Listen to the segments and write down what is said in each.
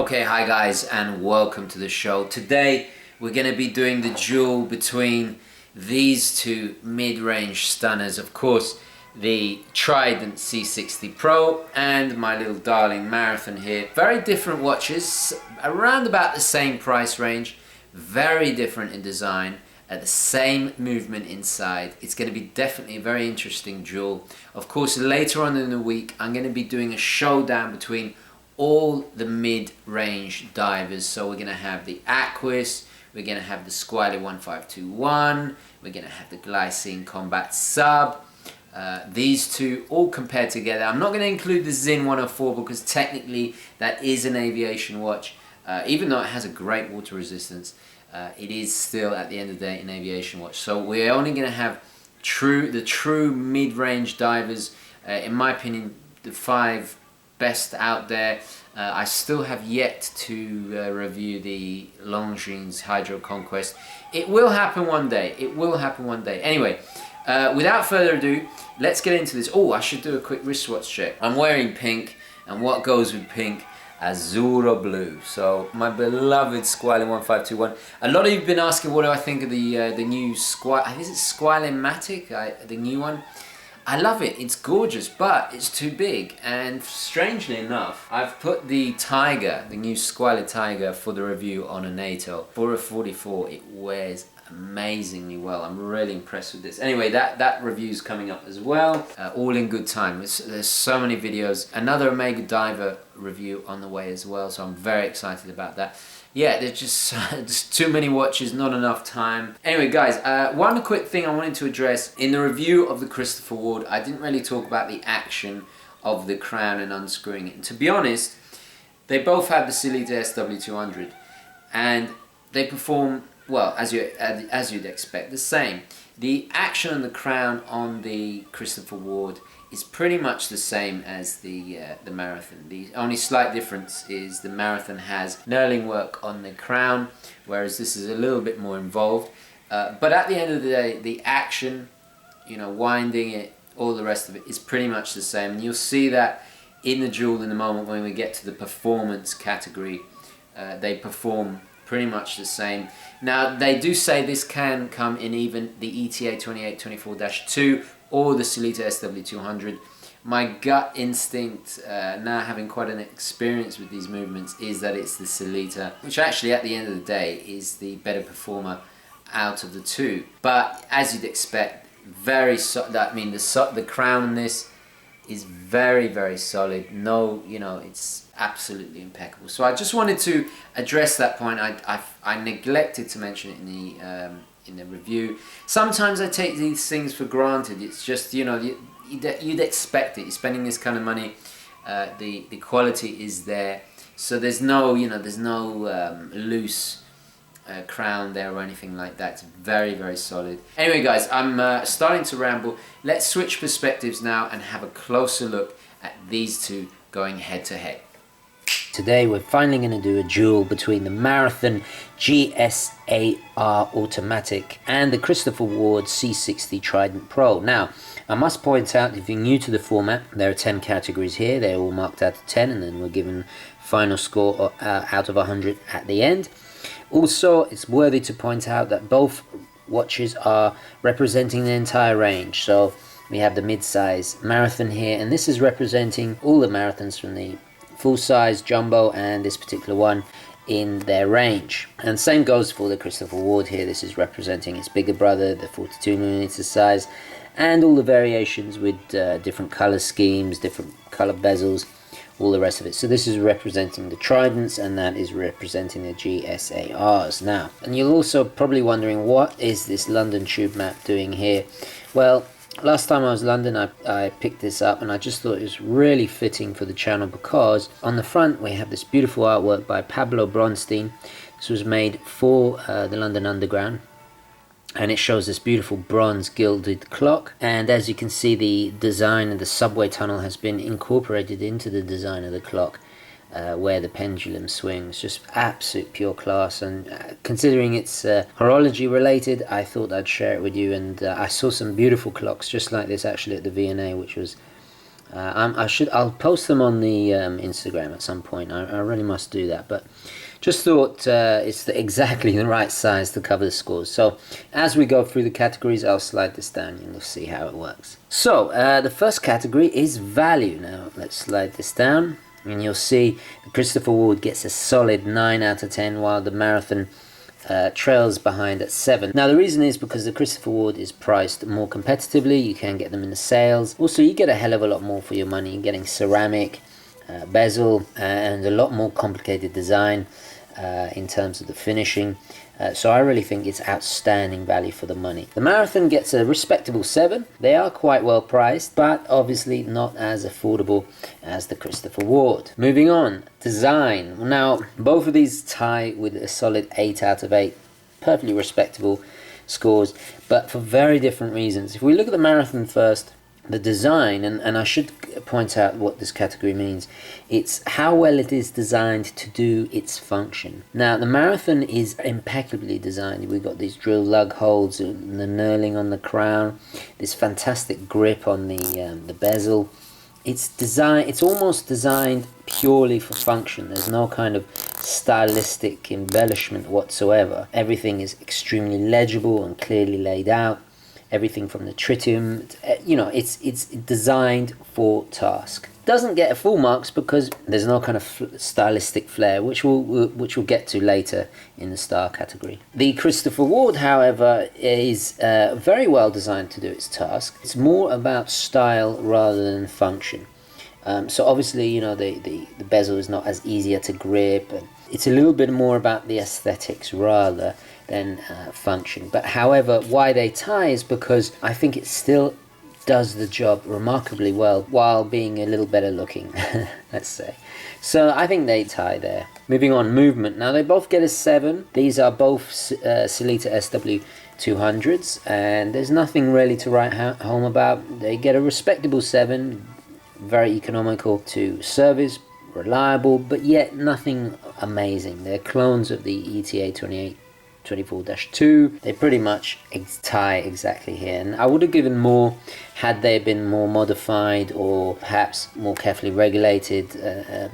Okay, hi guys, and welcome to the show. Today we're going to be doing the duel between these two mid-range stunners. Of course, the Trident C60 Pro and my little darling Marathon here. Very different watches, around about the same price range, very different in design, at the same movement inside. It's going to be definitely a very interesting duel. Of course, later on in the week I'm going to be doing a showdown between all the mid-range divers. So we're going to have the Aquis, we're going to have the Squale 1521, we're going to have the Glycine Combat Sub. These two all compared together. I'm not going to include the Zin 104 because technically that is an aviation watch. Even though it has a great water resistance, it is still at the end of the day an aviation watch. So we're only going to have the true mid-range divers. In my opinion, the 5 best out there. I still have yet to review the Longines Hydro Conquest. It will happen one day. It will happen one day. Anyway, without further ado, let's get into this. Oh, I should do a quick wristwatch check. I'm wearing pink, and what goes with pink? Azzurro blue. So my beloved Squale 1521. A lot of you have been asking what do I think of the new Squale. I think it's Squale Matic, the new one. I love it, it's gorgeous, but it's too big, and strangely enough, I've put the Tiger, the new Squale Tiger, for the review on a NATO. For a 44, it wears amazingly well. I'm really impressed with this. Anyway, that review's coming up as well, all in good time. There's so many videos. Another Omega Diver review on the way as well, so I'm very excited about that. Yeah, there's just too many watches, not enough time. Anyway, guys, one quick thing I wanted to address. In the review of the Christopher Ward, I didn't really talk about the action of the crown and unscrewing it. And to be honest, they both have the Sellita SW200, and they perform, well, as you'd expect, the same. The action on the crown on the Christopher Ward is pretty much the same as the Marathon. The only slight difference is the Marathon has knurling work on the crown, whereas this is a little bit more involved. But at the end of the day, the action, you know, winding it, all the rest of it is pretty much the same. And you'll see that in the duel in a moment when we get to the performance category. They perform pretty much the same. Now, they do say this can come in even the ETA 2824-2 or the Sellita SW200. My gut instinct, now having quite an experience with these movements, is that it's the Sellita, which actually at the end of the day is the better performer out of the two. But as you'd expect, the crown on this is very, very solid. No, you know, it's absolutely impeccable. So I just wanted to address that point. I neglected to mention it in the review. Sometimes I take these things for granted. It's just, you know, you'd expect it. You're spending this kind of money. The quality is there. So there's no, you know, there's no loose crown there or anything like that. It's very, very solid. Anyway, guys, I'm starting to ramble. Let's switch perspectives now and have a closer look at these two going head to head. Today we're finally going to do a duel between the Marathon GSAR Automatic and the Christopher Ward C60 Trident Pro. Now, I must point out, if you're new to the format, there are 10 categories here. They're all marked out of 10, and then we're given final score out of 100 at the end. Also, it's worthy to point out that both watches are representing the entire range. So we have the mid-size Marathon here, and this is representing all the Marathons from the full-size jumbo and this particular one in their range. And same goes for the Christopher Ward here. This is representing its bigger brother, the 42mm size, and all the variations with different color schemes, different color bezels, all the rest of it. So this is representing the Tridents, and that is representing the GSARs. Now, and you're also probably wondering, what is this London tube map doing here? Well, last time I was in London, I picked this up, and I just thought it was really fitting for the channel because on the front we have this beautiful artwork by Pablo Bronstein. This was made for the London Underground, and it shows this beautiful bronze gilded clock. And as you can see, the design of the subway tunnel has been incorporated into the design of the clock, where the pendulum swings. Just absolute pure class. And considering it's horology related, I thought I'd share it with you. And I saw some beautiful clocks just like this actually at the V&A, which was I'll post them on the Instagram at some point. I really must do that, but just thought it's exactly the right size to cover the scores. So as we go through the categories, I'll slide this down and you'll see how it works. So the first category is value. Now let's slide this down and you'll see the Christopher Ward gets a solid 9 out of 10, while the Marathon trails behind at 7. Now the reason is because the Christopher Ward is priced more competitively. You can get them in the sales. Also, you get a hell of a lot more for your money. You're getting ceramic, bezel, and a lot more complicated design in terms of the finishing. So I really think it's outstanding value for the money. The Marathon gets a respectable 7. They are quite well priced, but obviously not as affordable as the Christopher Ward. Moving on, design. Now both of these tie with a solid 8 out of 8. Perfectly respectable scores, but for very different reasons. If we look at the Marathon first, the design, and I should point out what this category means, it's how well it is designed to do its function. Now the Marathon is impeccably designed. We've got these drill lug holes, the knurling on the crown, this fantastic grip on the bezel. It's almost designed purely for function. There's no kind of stylistic embellishment whatsoever. Everything is extremely legible and clearly laid out. Everything from the tritium, you know, it's designed for task. Doesn't get a full marks because there's no kind of stylistic flair, which we'll get to later in the star category. The Christopher Ward, however, is very well designed to do its task. It's more about style rather than function. So obviously, you know, the bezel is not as easier to grip, and it's a little bit more about the aesthetics rather than function. But however, why they tie is because I think it still does the job remarkably well while being a little better looking, let's say. So I think they tie there. Moving on, movement. Now they both get a 7. These are both Sellita SW200s, and there's nothing really to write home about. They get a respectable 7, very economical to service, reliable, but yet nothing amazing. They're clones of the ETA 24-2. They pretty much tie exactly here, and I would have given more had they been more modified or perhaps more carefully regulated,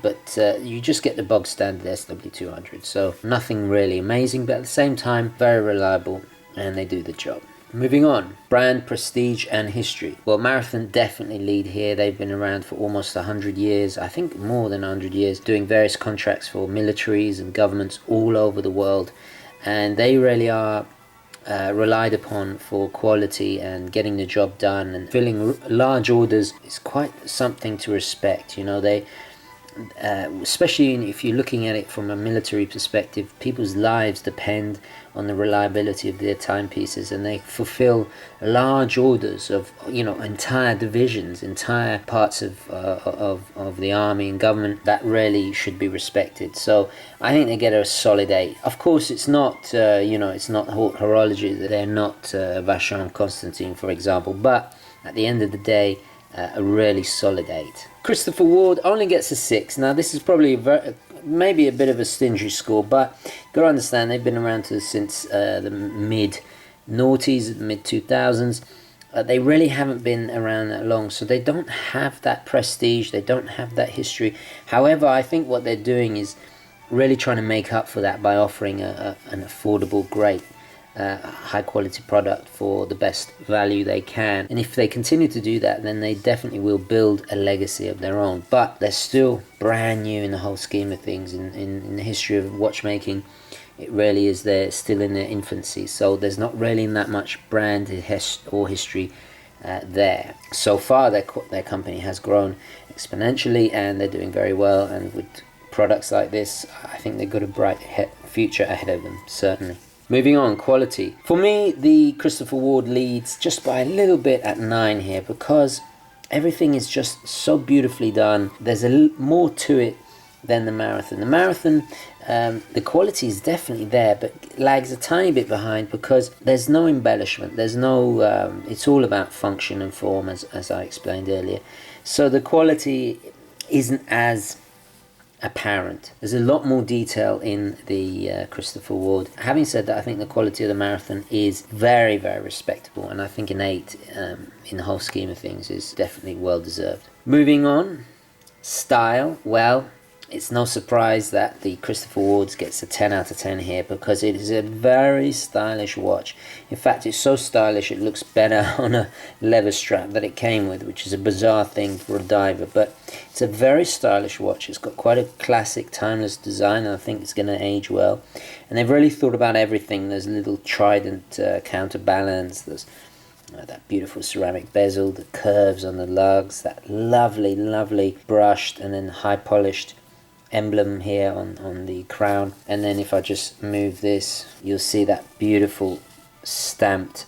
but you just get the bog standard SW200, so nothing really amazing, but at the same time very reliable, and they do the job. Moving on, brand, prestige and history. Well, Marathon definitely lead here. They've been around for almost 100 years, I think more than 100 years, doing various contracts for militaries and governments all over the world, and they really are relied upon for quality and getting the job done, and filling large orders is quite something to respect. You know, they especially if you're looking at it from a military perspective, people's lives depend on the reliability of their timepieces, and they fulfill large orders of, you know, entire divisions, entire parts of the army and government that really should be respected. So I think they get a solid 8. Of course, it's not you know, it's not horology. They're not Vacheron Constantin, for example, but at the end of the day, a really solid 8. Christopher Ward only gets a 6. Now this is probably maybe a bit of a stingy score, but you've got to understand they've been around since the mid-noughties, mid-2000s. They really haven't been around that long, so they don't have that prestige, they don't have that history. However, I think what they're doing is really trying to make up for that by offering an affordable, great, high quality product for the best value they can, and if they continue to do that, then they definitely will build a legacy of their own. But they're still brand new in the whole scheme of things in the history of watchmaking. It really is, they're still in their infancy, so there's not really that much brand or history there. So far their company has grown exponentially and they're doing very well, and with products like this I think they've got a bright future ahead of them, certainly. Moving on, quality. For me, the Christopher Ward leads just by a little bit at 9 here, because everything is just so beautifully done. There's more to it than the Marathon. The Marathon, the quality is definitely there, but lags a tiny bit behind because there's no embellishment. There's no, it's all about function and form, as I explained earlier. So the quality isn't as apparent. There's a lot more detail in the Christopher Ward. Having said that, I think the quality of the Marathon is very, very respectable, and I think an 8 in the whole scheme of things is definitely well deserved. Moving on, style. Well, it's no surprise that the Christopher Ward gets a 10 out of 10 here, because it is a very stylish watch. In fact, it's so stylish it looks better on a leather strap that it came with, which is a bizarre thing for a diver, but it's a very stylish watch. It's got quite a classic, timeless design, and I think it's going to age well. And they've really thought about everything. There's a little trident counterbalance, there's that beautiful ceramic bezel, the curves on the lugs, that lovely brushed and then high polished emblem here on the crown. And then if I just move this, you'll see that beautiful stamped,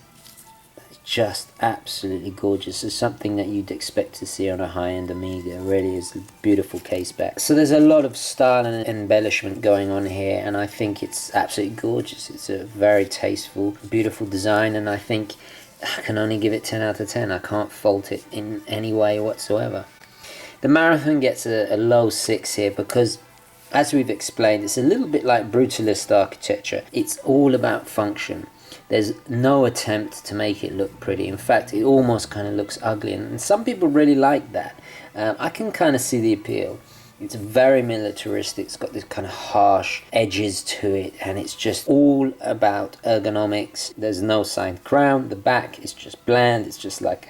just absolutely gorgeous. It's something that you'd expect to see on a high-end Omega. It really is a beautiful case back. So there's a lot of style and embellishment going on here, and I think it's absolutely gorgeous. It's a very tasteful, beautiful design, and I think I can only give it 10 out of 10. I can't fault it in any way whatsoever. The Marathon gets a low 6 here because, as we've explained, it's a little bit like brutalist architecture. It's all about function. There's no attempt to make it look pretty. In fact, it almost kind of looks ugly, and some people really like that. I can kind of see the appeal. It's very militaristic. It's got this kind of harsh edges to it, and it's just all about ergonomics. There's no side crown. The back is just bland. It's just like,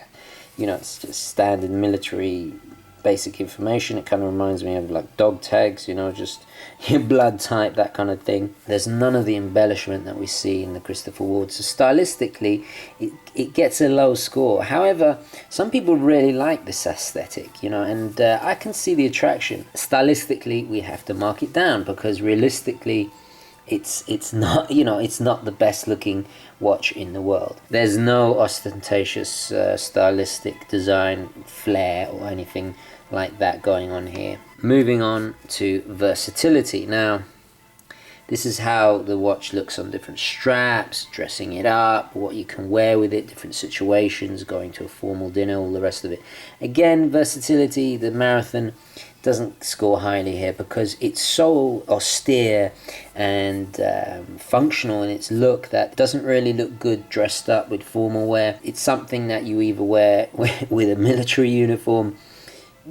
it's just standard military basic information. It kind of reminds me of like dog tags, just your blood type, that kind of thing. There's none of the embellishment that we see in the Christopher Ward. So stylistically, it gets a low score. However, some people really like this aesthetic, and I can see the attraction. Stylistically, we have to mark it down because realistically, it's not, it's not the best looking watch in the world. There's no ostentatious stylistic design flair or anything like that going on here. Moving on to versatility. Now, this is how the watch looks on different straps, dressing it up, what you can wear with it, different situations, going to a formal dinner, all the rest of it. Again, versatility, the Marathon doesn't score highly here because it's so austere and functional in its look that doesn't really look good dressed up with formal wear. It's something that you either wear with a military uniform,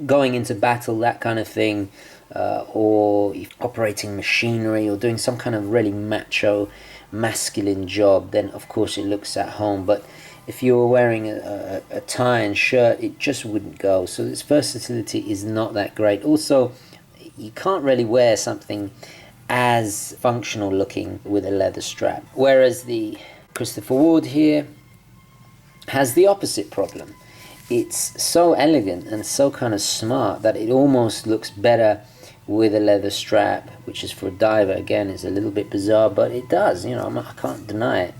going into battle, that kind of thing, or operating machinery or doing some kind of really macho, masculine job, then of course it looks at home. But if you were wearing a tie and shirt, it just wouldn't go. So its versatility is not that great. Also, you can't really wear something as functional looking with a leather strap. Whereas the Christopher Ward here has the opposite problem. It's so elegant and so kind of smart that it almost looks better with a leather strap, which is for a diver. Again, it's a little bit bizarre, but it does, I can't deny it.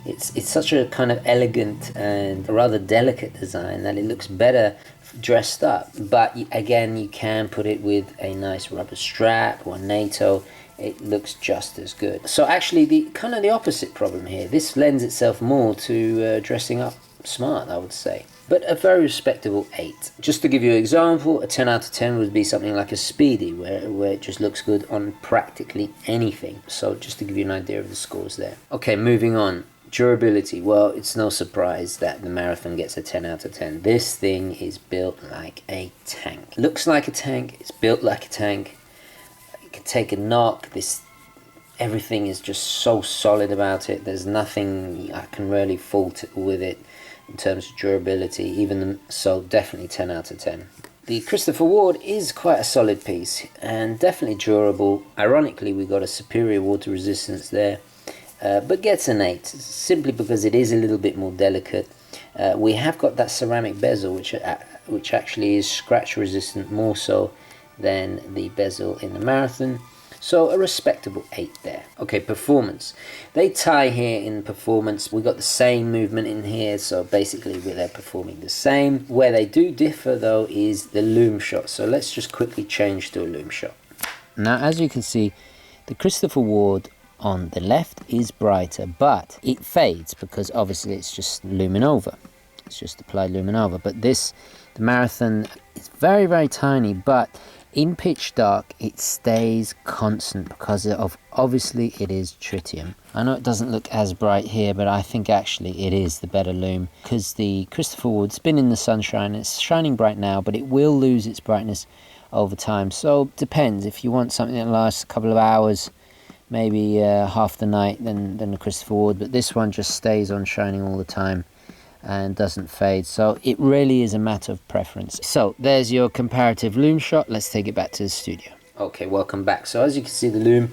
It's such a kind of elegant and rather delicate design that it looks better dressed up. But again, you can put it with a nice rubber strap or NATO. It looks just as good. So actually, the kind of the opposite problem here. This lends itself more to dressing up smart, I would say. But a very respectable 8. Just to give you an example, a 10 out of 10 would be something like a Speedy, where it just looks good on practically anything. So just to give you an idea of the scores there. Okay, moving on. Durability. Well, it's no surprise that the Marathon gets a 10 out of 10. This thing is built like a tank. Looks like a tank. It's built like a tank. It can take a knock. Everything is just so solid about it. There's nothing I can really fault with it in terms of durability. So definitely 10 out of 10. The Christopher Ward is quite a solid piece and definitely durable. Ironically, we got a superior water resistance there, but gets an 8 simply because it is a little bit more delicate. We have got that ceramic bezel which actually is scratch resistant more so than the bezel in the Marathon. So a respectable 8 there. Okay, performance. They tie here in performance. We got the same movement in here, so basically they're performing the same. Where they do differ though is the loom shot. So let's just quickly change to a loom shot. Now, as you can see, the Christopher Ward on the left is brighter, but it fades because obviously it's just lumen over. It's just applied lumen over. But the Marathon is very, very tiny, but In pitch dark, it stays constant because of, obviously, it is tritium. I know it doesn't look as bright here, but I think actually it is the better lume because the Christopher Ward's been in the sunshine. It's shining bright now, but it will lose its brightness over time. So depends. If you want something that lasts a couple of hours, maybe half the night, then the Christopher Ward. But this one just stays on shining all the time and doesn't fade, so it really is a matter of preference. So there's your comparative lume shot. Let's take it back to the studio. Okay, welcome back. So as you can see, the lume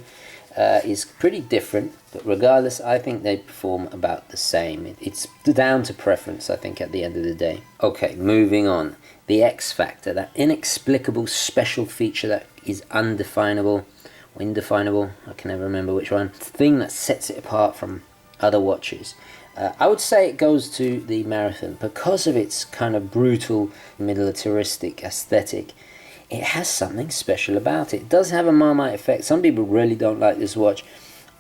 is pretty different, but regardless, I think they perform about the same. It's down to preference, I think, at the end of the day. Okay, moving on. The X factor, that inexplicable special feature that is undefinable or indefinable, I can never remember which one, the thing that sets it apart from other watches. I would say it goes to the Marathon because of its kind of brutal militaristic aesthetic. It has something special about it. It does have a Marmite effect. Some people really don't like this watch.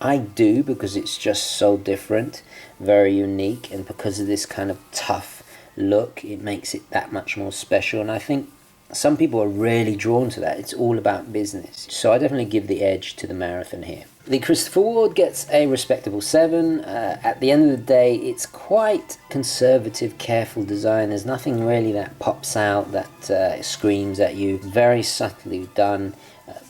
I do, because it's just so different, very unique, and because of this kind of tough look, it makes it that much more special. And I think some people are really drawn to that. It's all about business. So I definitely give the edge to the Marathon here. The Christopher Ward gets a respectable 7. At the end of the day, it's quite conservative, careful design. There's nothing really that pops out, that screams at you. Very subtly done,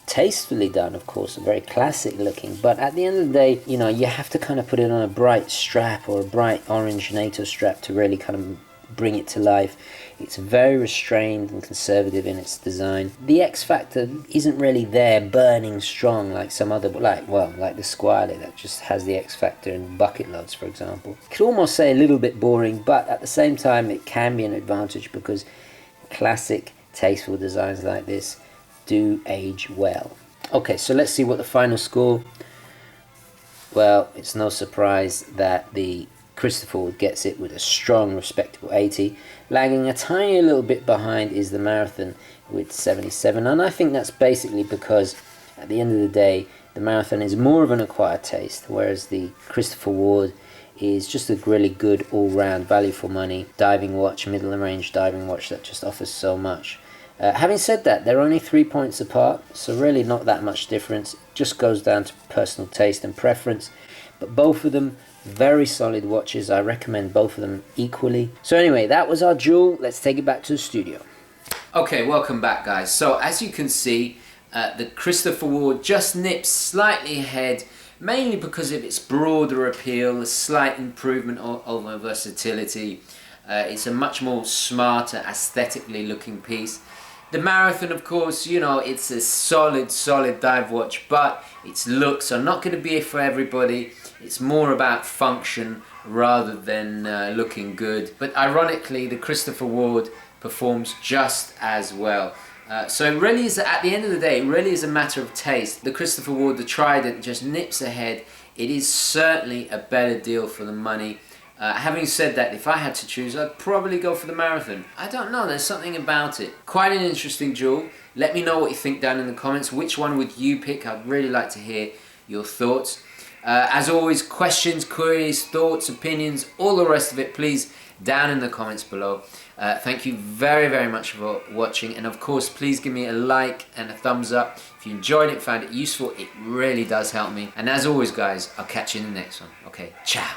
tastefully done, of course, very classic looking. But at the end of the day, you know, you have to kind of put it on a bright strap or a bright orange NATO strap to really kind of bring it to life. It's very restrained and conservative in its design. The X factor isn't really there burning strong like some other, like the Squale that just has the X factor in bucket loads, for example. Could almost say a little bit boring, but at the same time it can be an advantage because classic tasteful designs like this do age well. Okay, so let's see what the final score. Well, it's no surprise that the Christopher Ward gets it with a strong, respectable 80. Lagging a tiny little bit behind is the Marathon with 77, and I think that's basically because at the end of the day, the Marathon is more of an acquired taste, whereas the Christopher Ward is just a really good all-round value for money diving watch, middle range diving watch that just offers so much. Having said that, they're only 3 points apart, so really not that much difference. It just goes down to personal taste and preference, but both of them very solid watches. I recommend both of them equally. So anyway, that was our duel. Let's take it back to the studio. Okay, welcome back, guys. So as you can see, the Christopher Ward just nips slightly ahead, mainly because of its broader appeal, a slight improvement over versatility. It's a much more smarter, aesthetically looking piece. The Marathon, of course, you know, it's a solid dive watch, but its looks are not going to be for everybody. It's more about function rather than looking good. But ironically, the Christopher Ward performs just as well. So it really is, at the end of the day, it really is a matter of taste. The Christopher Ward, the Trident, just nips ahead. It is certainly a better deal for the money. Having said that, if I had to choose, I'd probably go for the Marathon. I don't know, there's something about it. Quite an interesting duel. Let me know what you think down in the comments. Which one would you pick? I'd really like to hear your thoughts. As always, questions, queries, thoughts, opinions, all the rest of it, please, down in the comments below. Thank you very much for watching, and of course, please give me a like and a thumbs up. If you enjoyed it, found it useful, it really does help me. And as always, guys, I'll catch you in the next one. Okay, ciao.